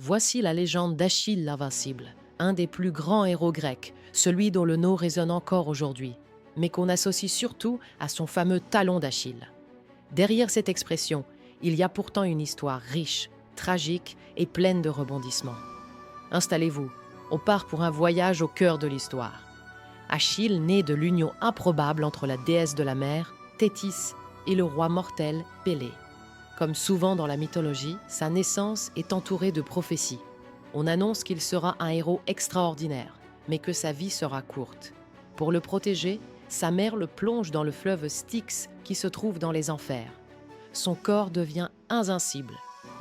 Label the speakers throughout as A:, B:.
A: Voici la légende d'Achille l'Invincible, un des plus grands héros grecs, celui dont le nom résonne encore aujourd'hui, mais qu'on associe surtout à son fameux talon d'Achille. Derrière cette expression, il y a pourtant une histoire riche, tragique et pleine de rebondissements. Installez-vous, on part pour un voyage au cœur de l'histoire. Achille naît de l'union improbable entre la déesse de la mer, Thétis, et le roi mortel, Pélée. Comme souvent dans la mythologie, sa naissance est entourée de prophéties. On annonce qu'il sera un héros extraordinaire, mais que sa vie sera courte. Pour le protéger, sa mère le plonge dans le fleuve Styx qui se trouve dans les enfers. Son corps devient invincible,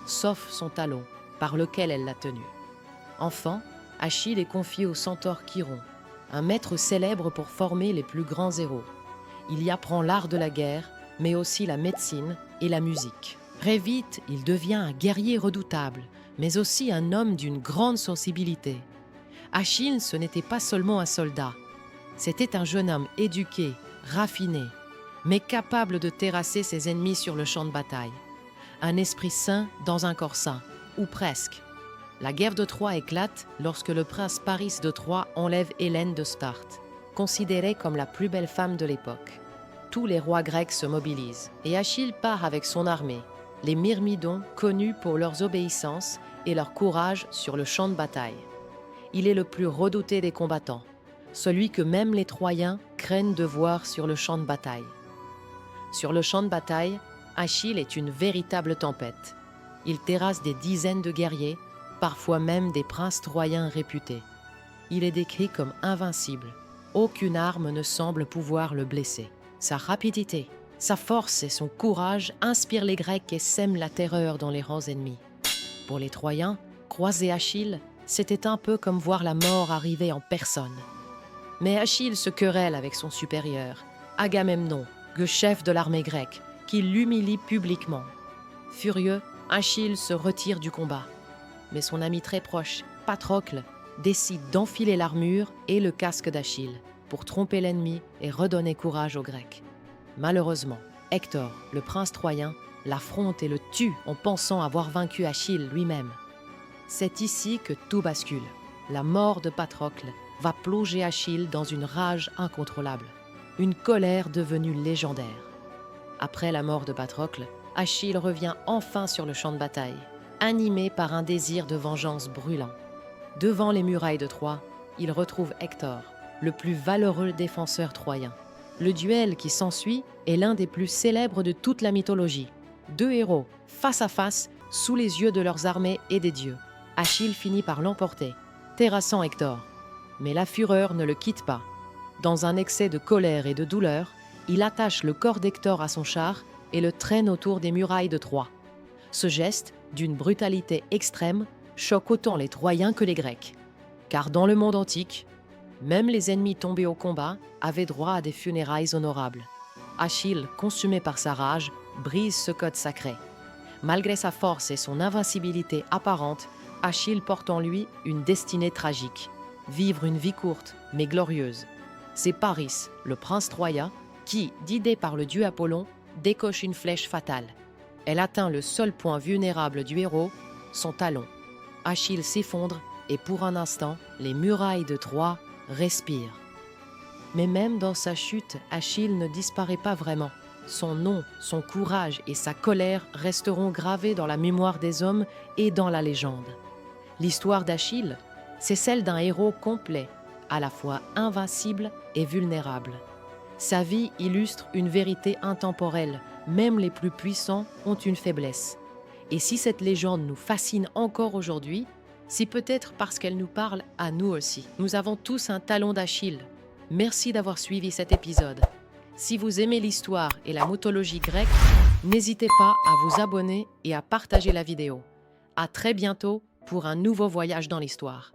A: sauf son talon, par lequel elle l'a tenu. Enfant, Achille est confié au centaure Chiron, un maître célèbre pour former les plus grands héros. Il y apprend l'art de la guerre, mais aussi la médecine et la musique. Très vite, il devient un guerrier redoutable, mais aussi un homme d'une grande sensibilité. Achille, ce n'était pas seulement un soldat. C'était un jeune homme éduqué, raffiné, mais capable de terrasser ses ennemis sur le champ de bataille. Un esprit sain dans un corps sain, ou presque. La guerre de Troie éclate lorsque le prince Paris de Troie enlève Hélène de Sparte, considérée comme la plus belle femme de l'époque. Tous les rois grecs se mobilisent et Achille part avec son armée, les Myrmidons connus pour leur obéissance et leur courage sur le champ de bataille. Il est le plus redouté des combattants, celui que même les Troyens craignent de voir sur le champ de bataille. Sur le champ de bataille, Achille est une véritable tempête. Il terrasse des dizaines de guerriers, parfois même des princes troyens réputés. Il est décrit comme invincible. Aucune arme ne semble pouvoir le blesser. Sa rapidité, sa force et son courage inspirent les Grecs et sèment la terreur dans les rangs ennemis. Pour les Troyens, croiser Achille, c'était un peu comme voir la mort arriver en personne. Mais Achille se querelle avec son supérieur, Agamemnon, le chef de l'armée grecque, qui l'humilie publiquement. Furieux, Achille se retire du combat. Mais son ami très proche, Patrocle, décide d'enfiler l'armure et le casque d'Achille pour tromper l'ennemi et redonner courage aux Grecs. Malheureusement, Hector, le prince troyen, l'affronte et le tue en pensant avoir vaincu Achille lui-même. C'est ici que tout bascule. La mort de Patrocle va plonger Achille dans une rage incontrôlable, une colère devenue légendaire. Après la mort de Patrocle, Achille revient enfin sur le champ de bataille, animé par un désir de vengeance brûlant. Devant les murailles de Troie, il retrouve Hector, le plus valeureux défenseur troyen. Le duel qui s'ensuit est l'un des plus célèbres de toute la mythologie. Deux héros, face à face, sous les yeux de leurs armées et des dieux. Achille finit par l'emporter, terrassant Hector. Mais la fureur ne le quitte pas. Dans un excès de colère et de douleur, il attache le corps d'Hector à son char et le traîne autour des murailles de Troie. Ce geste, d'une brutalité extrême, choque autant les Troyens que les Grecs. Car dans le monde antique, même les ennemis tombés au combat avaient droit à des funérailles honorables. Achille, consumé par sa rage, brise ce code sacré. Malgré sa force et son invincibilité apparente, Achille porte en lui une destinée tragique. Vivre une vie courte, mais glorieuse. C'est Paris, le prince troyen, qui, guidé par le dieu Apollon, décoche une flèche fatale. Elle atteint le seul point vulnérable du héros, son talon. Achille s'effondre et pour un instant, les murailles de Troie respirent. Mais même dans sa chute, Achille ne disparaît pas vraiment. Son nom, son courage et sa colère resteront gravés dans la mémoire des hommes et dans la légende. L'histoire d'Achille, c'est celle d'un héros complet, à la fois invincible et vulnérable. Sa vie illustre une vérité intemporelle, même les plus puissants ont une faiblesse. Et si cette légende nous fascine encore aujourd'hui, c'est peut-être parce qu'elle nous parle à nous aussi. Nous avons tous un talon d'Achille. Merci d'avoir suivi cet épisode. Si vous aimez l'histoire et la mythologie grecque, n'hésitez pas à vous abonner et à partager la vidéo. À très bientôt pour un nouveau voyage dans l'histoire.